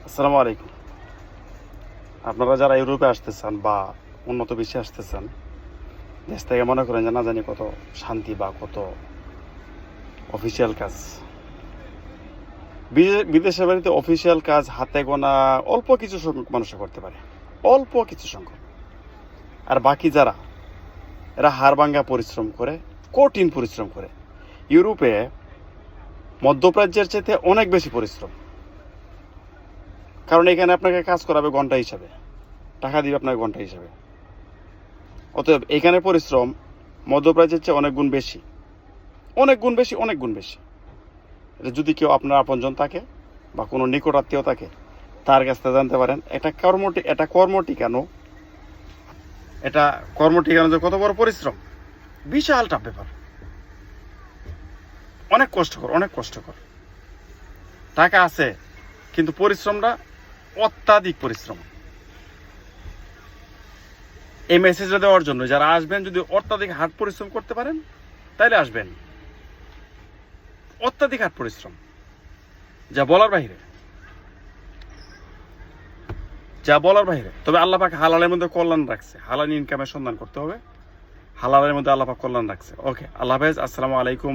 আসসালামু আলাইকুম। আপনারা যারা ইউরোপে আসতে চান বা উন্নত বিশ্বে আসতে চান, দেশ থেকে মনে করেন যে না জানি কত শান্তি বা কত অফিসিয়াল কাজ। বিদেশের বাড়িতে অফিসিয়াল কাজ হাতে গোনা অল্প কিছু সংখ্যক মানুষে করতে পারে, অল্প কিছু সংখ্যক। আর বাকি যারা, এরা হাড়ভাঙ্গা পরিশ্রম করে, কঠিন পরিশ্রম করে। ইউরোপে মধ্যপ্রাচ্যের চাইতে অনেক বেশি পরিশ্রম, কারণ এখানে আপনাকে কাজ করাবে ঘন্টা হিসাবে, টাকা দিবে আপনাকে ঘন্টা হিসাবে। অতএব এখানে পরিশ্রম মধ্যপ্রাচ্যের চেয়ে অনেক গুণ বেশি, অনেক গুণ বেশি, অনেক গুণ বেশি। এটা যদি কেউ আপনার আপনজন থাকে বা কোনো নিকট আত্মীয় থাকে, তার কাছ থেকে জানতে পারেন। এটা কর্ম টিকানো, এটা কর্ম টিকানো যে কত বড় পরিশ্রম, বিশাল টাফ ব্যাপার, অনেক কষ্টকর, অনেক কষ্টকর। টাকা আছে কিন্তু পরিশ্রমটা অত্যাধিক পরিশ্রম। এই মেসেজটা দেওয়ার জন্য যারা আসবেন, যদি অত্যাধিক হার্ড পরিশ্রম করতে পারেন তাইলে আসবেন। অত্যাধিক হার্ড পরিশ্রম, যা বলার বাহিরে, যা বলার বাহিরে। তবে আল্লাহ পাক হালালের মধ্যে কল্যাণ রাখছে, হালাল ইনকামের সন্ধান করতে হবে, হালালের মধ্যে আল্লাহ পাক কল্যাণ রাখছে। ওকে, আল্লাহ হাফেজ, আসসালামু আলাইকুম।